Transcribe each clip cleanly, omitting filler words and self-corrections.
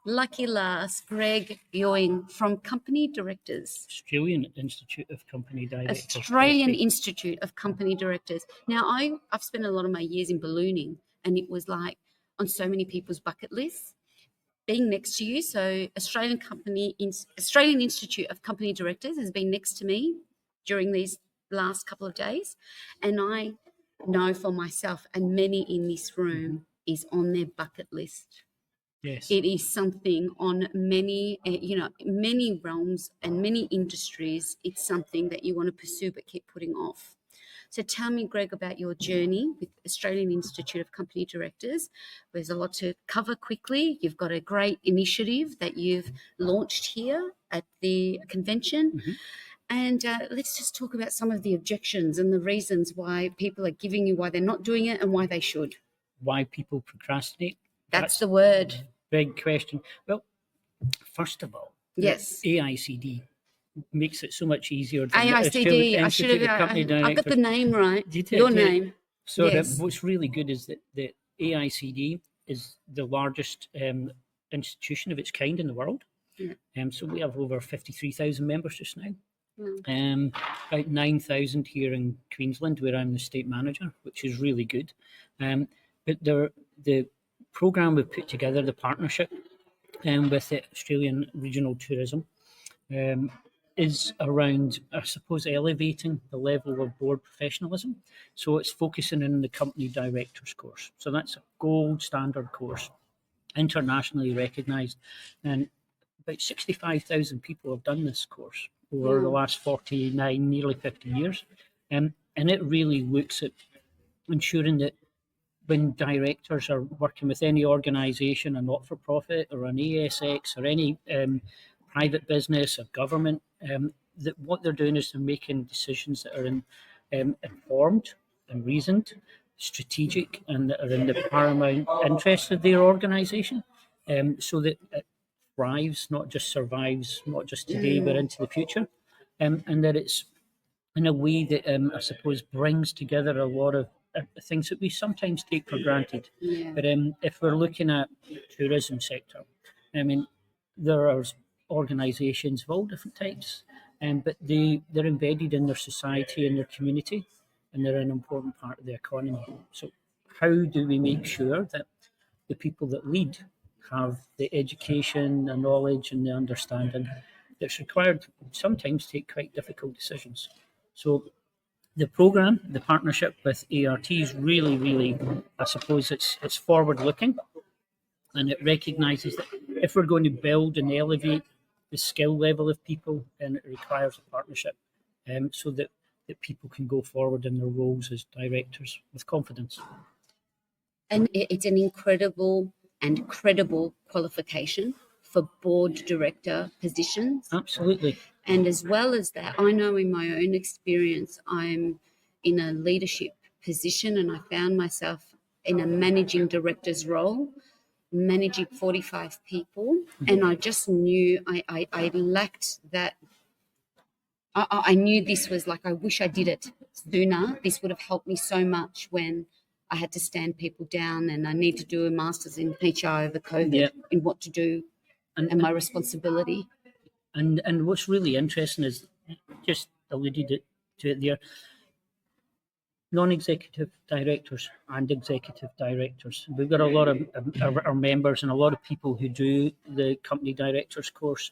Lucky last, Greg Ewing from Company Directors. Australian Institute of Company Directors. Australian Institute of Company Directors. Now, I've spent a lot of my years in ballooning, and it was like on so many people's bucket lists. Being next to you, so Australian Institute of Company Directors has been next to me during these last couple of days, and I know for myself, and many in this room, is on their bucket list. Yes. It is something on many, many realms and many industries. It's something that you want to pursue but keep putting off. So tell me, Greg, about your journey with Australian Institute of Company Directors. There's a lot to cover quickly. You've got a great initiative that you've launched here at the convention. Mm-hmm. And let's just talk about some of the objections and the reasons why people are giving you why they're not doing it and why they should. Why people procrastinate? That's the word. Big question. Well, first of all, yes, Aicd makes it so much easier. Aicd, I got the name right. Your name. So yes. What's really good is that the Aicd is the largest institution of its kind in the world. Yeah. So we have over 53,000 members just now. About 9,000 here in Queensland, where I'm the state manager, which is really good. But the programme we've put together, the partnership with the Australian Regional Tourism, is around, I suppose, elevating the level of board professionalism. So it's focusing on the company directors course. So that's a gold standard course, internationally recognised. And about 65,000 people have done this course over the last 49, nearly 50 years. And it really looks at ensuring that when directors are working with any organisation, a not-for-profit or an ASX or any private business or government, that what they're doing is they're making decisions that are informed and reasoned, strategic, and that are in the paramount interest of their organisation, so that it thrives, not just survives, not just today, but into the future, and that it's in a way that I suppose brings together a lot of things that we sometimes take for granted. Yeah. But if we're looking at the tourism sector, I mean, there are organisations of all different types, but they're embedded in their society and their community, and they're an important part of the economy. So how do we make sure that the people that lead have the education, the knowledge and the understanding that's required to sometimes take quite difficult decisions? So the programme, the partnership with ART is really, really, I suppose it's forward-looking, and it recognises that if we're going to build and elevate the skill level of people, then it requires a partnership, so that people can go forward in their roles as directors with confidence. And it's an incredible and credible qualification for board director positions. Absolutely. And as well as that, I know in my own experience, I'm in a leadership position, and I found myself in a managing director's role, managing 45 people, and I just knew I lacked that. I knew this was like, I wish I did it sooner. This would have helped me so much when I had to stand people down, and I need to do a master's in HR over COVID, in what to do and my responsibility. And what's really interesting is, just alluded to it there, non-executive directors and executive directors. We've got a lot of our members and a lot of people who do the company directors course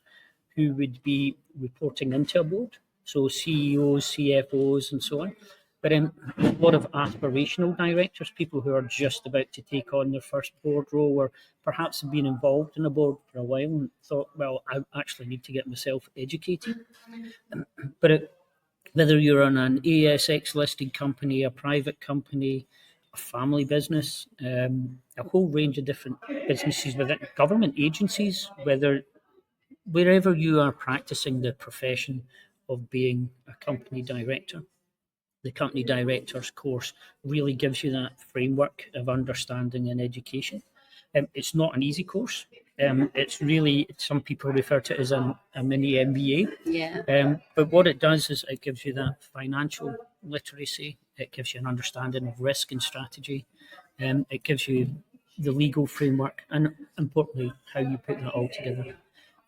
who would be reporting into a board, so CEOs, CFOs and so on. But a lot of aspirational directors, people who are just about to take on their first board role, or perhaps have been involved in a board for a while and thought, well, I actually need to get myself educated. But whether you're on an ASX listed company, a private company, a family business, a whole range of different businesses within government agencies, wherever you are practicing the profession of being a company director, the company directors course really gives you that framework of understanding and education. It's not an easy course. It's really, some people refer to it as a mini MBA. Yeah. But what it does is it gives you that financial literacy. It gives you an understanding of risk and strategy. It gives you the legal framework, and importantly, how you put that all together.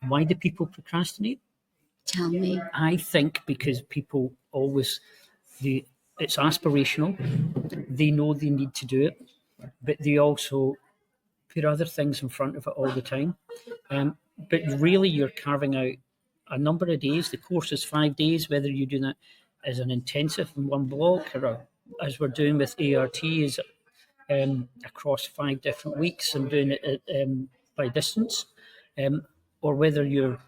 Why do people procrastinate? Tell me. I think because people always, it's aspirational. They know they need to do it, but they also put other things in front of it all the time. But really, you're carving out a number of days. The course is 5 days, whether you do that as an intensive in one block or as we're doing with ART, is across 5 different weeks and doing it by distance, or whether you're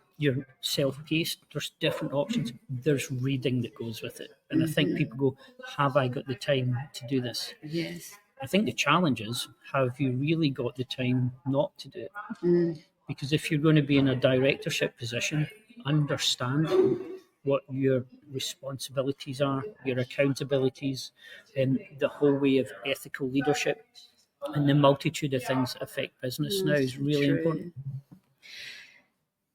self-paced. There's different options. There's reading that goes with it, and I think people go, "Have I got the time to do this?" Yes. I think the challenge is, have you really got the time not to do it? Because if you're going to be in a directorship position, understand what your responsibilities are, your accountabilities, and the whole way of ethical leadership and the multitude of things that affect business now is really important.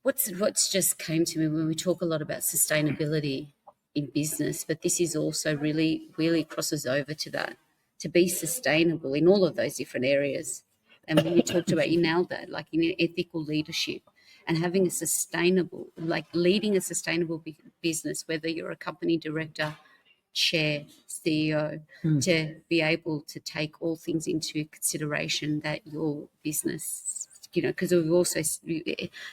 What's just came to me when we talk a lot about sustainability in business, but this is also really crosses over to that, to be sustainable in all of those different areas. And when you talked about, you nailed that, like in ethical leadership and having a sustainable, like leading a sustainable business, whether you're a company director, chair, CEO, to be able to take all things into consideration that your business, because we've also,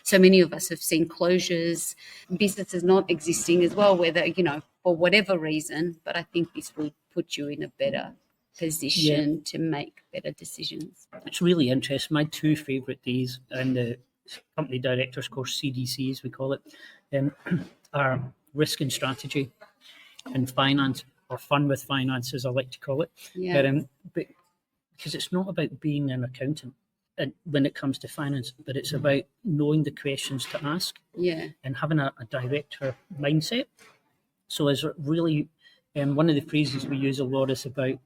so many of us have seen closures, businesses not existing as well, whether, for whatever reason, but I think this will put you in a better position to make better decisions. It's really interesting. My 2 favourite days in the company directors course, CDC as we call it, are risk and strategy and finance, or fun with finance as I like to call it. But because it's not about being an accountant and when it comes to finance, but it's about knowing the questions to ask and having a director mindset. So is it really, one of the phrases we use a lot is about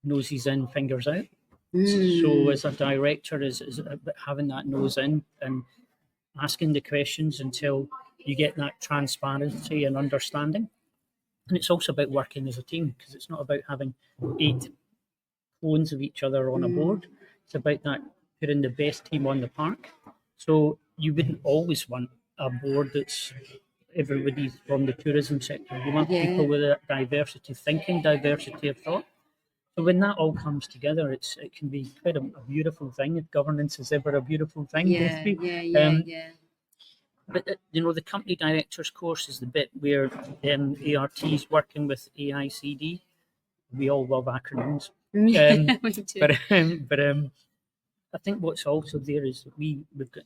noses in, fingers out. So as a director is about having that nose in and asking the questions until you get that transparency and understanding. And it's also about working as a team, because it's not about having 8 clones of each other on a board. It's about that putting the best team on the park. So you wouldn't always want a board that's everybody's from the tourism sector. You want people with a diversity thinking, diversity of thought. So when that all comes together, it can be quite a beautiful thing. If governance is ever a beautiful thing, But the company directors course is the bit where ART is working with Aicd. We all love acronyms. But I think what's also there is that we've got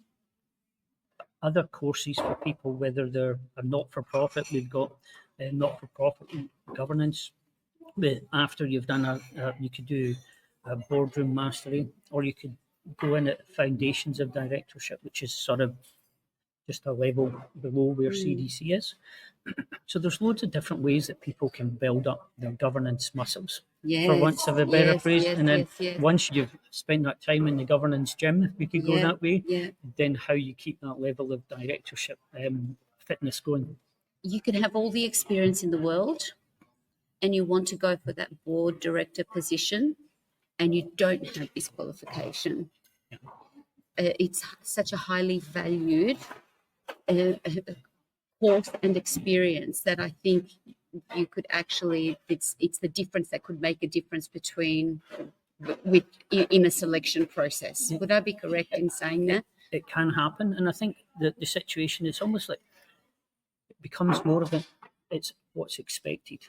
other courses for people, whether they're a not-for-profit. We've got not-for-profit governance. But after you've done you could do a boardroom mastery, or you could go in at foundations of directorship, which is sort of just a level below where CDC is. So there's loads of different ways that people can build up their governance muscles, for once of a better phrase. And then once you've spent that time in the governance gym, if we could go that way, then how you keep that level of directorship fitness going. You can have all the experience in the world and you want to go for that board director position and you don't have this qualification. It's such a highly valued course and experience that I think you could actually, it's the difference that could make a difference in a selection process. Would I be correct in saying that? It can happen, and I think that the situation is almost like it becomes more of it's what's expected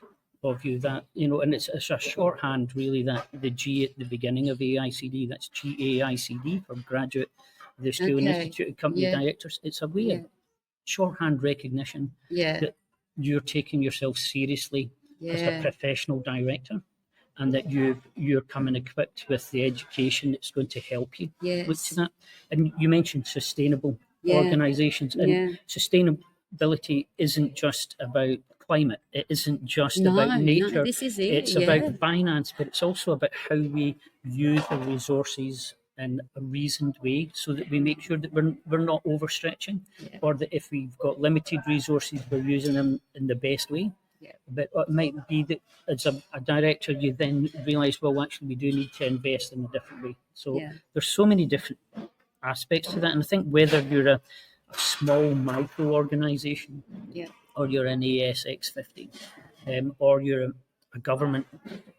of you, that and it's a shorthand really, that the G at the beginning of AICD, that's GAICD for Graduate of the Australian Institute of Company Directors. It's a way of shorthand recognition that you're taking yourself seriously as a professional director, and that you're coming equipped with the education that's going to help you look to that. And you mentioned sustainable organisations, and sustainability isn't just about climate. It isn't just about nature. No, this is it. It's about finance, but it's also about how we use the resources in a reasoned way, so that we make sure that we're not overstretching, or that if we've got limited resources, we're using them in the best way. But it might be that as a director, you then realise, well, actually, we do need to invest in a different way. So there's so many different aspects to that. And I think whether you're a small micro organisation or you're an ASX 50 or you're a government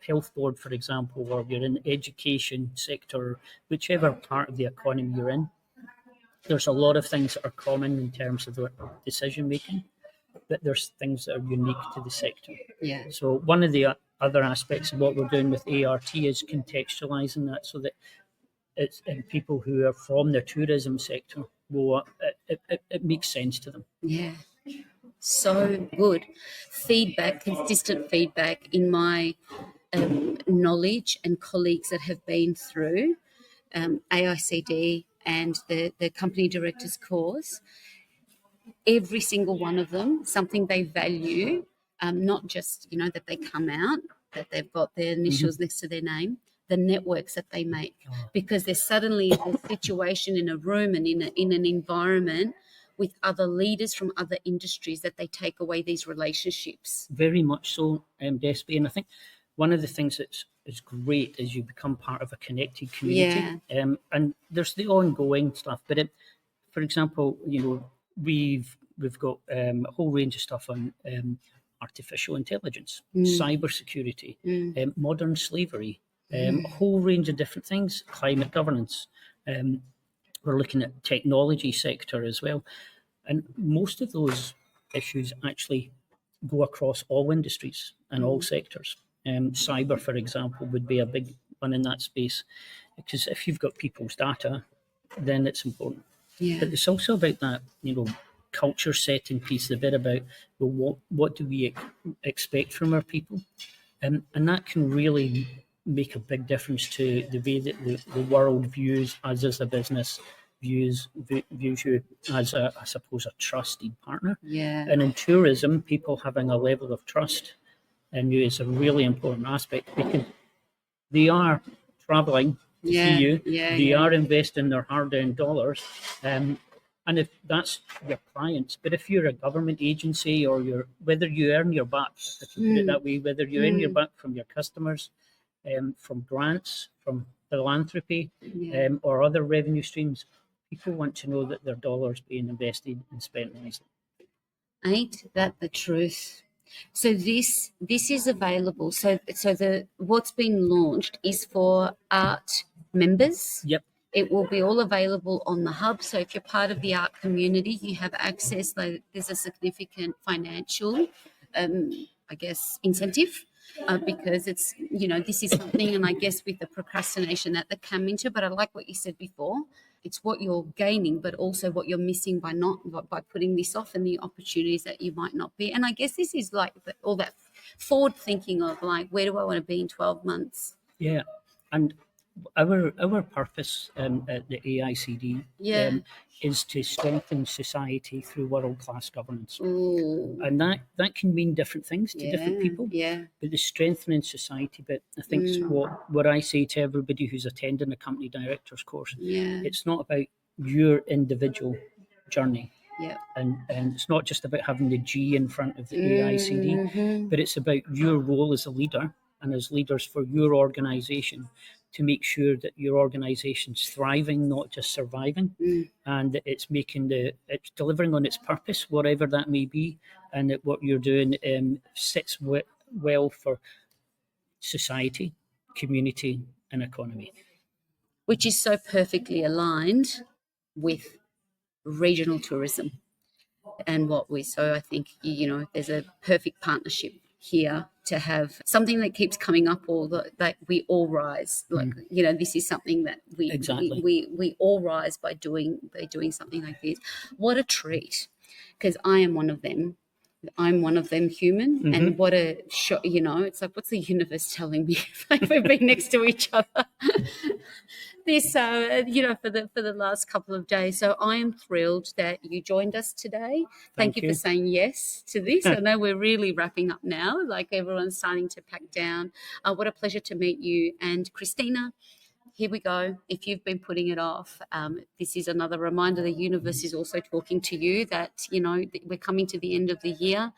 health board, for example, or you're in the education sector, whichever part of the economy you're in, there's a lot of things that are common in terms of the decision making, but there's things that are unique to the sector. So one of the other aspects of what we're doing with ART is contextualising that so that it's people who are from the tourism sector will it makes sense to them. So good feedback, consistent feedback in my knowledge and colleagues that have been through Aicd and the company directors course. Every single one of them, something they value, not just that they come out, that they've got their initials next to their name, the networks that they make, because they're suddenly in a situation in a room and in an environment with other leaders from other industries that they take away these relationships. Very much so, Despina. And I think one of the things that's great is you become part of a connected community. And there's the ongoing stuff. But for example, we've got a whole range of stuff on artificial intelligence, cybersecurity, modern slavery, a whole range of different things, climate governance. We're looking at technology sector as well. And most of those issues actually go across all industries and all sectors. Cyber, for example, would be a big one in that space, because if you've got people's data, then it's important. But it's also about that, culture setting piece, a bit about, well, what do we expect from our people? And that can really make a big difference to the way that the world views us as a business, views you as I suppose, a trusted partner. And in tourism, people having a level of trust in you is a really important aspect, because they are travelling to see you. They are investing their hard-earned dollars. And if that's your clients, but if you're a government agency or whether you earn your back, if you put it that way, whether you earn your back from your customers, from grants, from philanthropy, or other revenue streams, people want to know that their dollars being invested and spent wisely. Ain't that the truth? So this is available. So what's been launched is for art members. It will be all available on the hub. So if you're part of the art community, you have access. There's a significant financial, incentive. Because it's, this is something, and I guess with the procrastination that they come into, but I like what you said before. It's what you're gaining, but also what you're missing by putting this off, and the opportunities that you might not be. And I guess this is like all that forward thinking of like, where do I want to be in 12 months? And our purpose at the Aicd is to strengthen society through world-class governance. And that can mean different things to different people. But the strengthening society bit, I think, is what I say to everybody who's attending a company director's course. It's not about your individual journey. And it's not just about having the G in front of the Aicd, but it's about your role as a leader and as leaders for your organisation, to make sure that your organisation's thriving, not just surviving, and that it's it's delivering on its purpose, whatever that may be, and that what you're doing sits well for society, community, and economy. Which is so perfectly aligned with regional tourism and so I think, there's a perfect partnership here to have something that keeps coming up, that we all rise. Like, this is something that we all rise by doing something like this. What a treat, because I am one of them. I'm one of them human, and what a shock, it's like, what's the universe telling me? Like, we've been next to each other this for the last couple of days. So I am thrilled that you joined us today. Thank you for saying yes to this. I know we're really wrapping up now, like everyone's starting to pack down. What a pleasure to meet you. And Christina, here we go. If you've been putting it off, this is another reminder. The universe is also talking to you that, we're coming to the end of the year.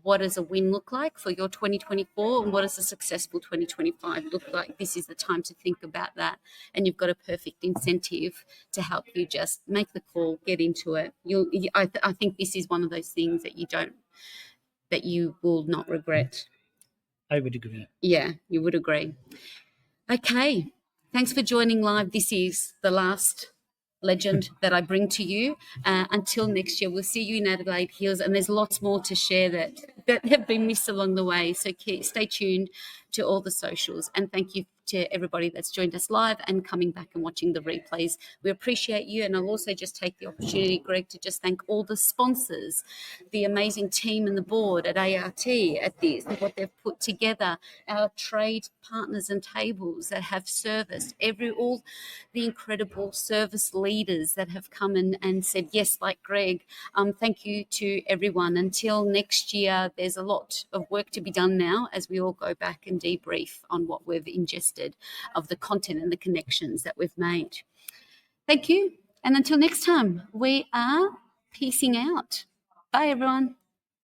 what does a win look like for your 2024 and what does a successful 2025 look like. This is the time to think about that, and you've got a perfect incentive to help you just make the call, get into it. I think this is one of those things that you will not regret. I would agree. Yeah, you would agree. Okay, thanks for joining live. This is the last legend that I bring to you. Until next year, we'll see you in Adelaide Hills, and there's lots more to share that have been missed along the way. So stay tuned to all the socials, and thank you to everybody that's joined us live and coming back and watching the replays. We appreciate you, and I'll also just take the opportunity, Greg, to just thank all the sponsors, the amazing team and the board at ART at this, what they've put together, our trade partners and tables that have serviced all the incredible service leaders that have come and said yes, like Greg. Thank you to everyone. Until next year, there's a lot of work to be done now as we all go back and debrief on what we've ingested of the content and the connections that we've made. Thank you. And until next time, we are peacing out. Bye, everyone.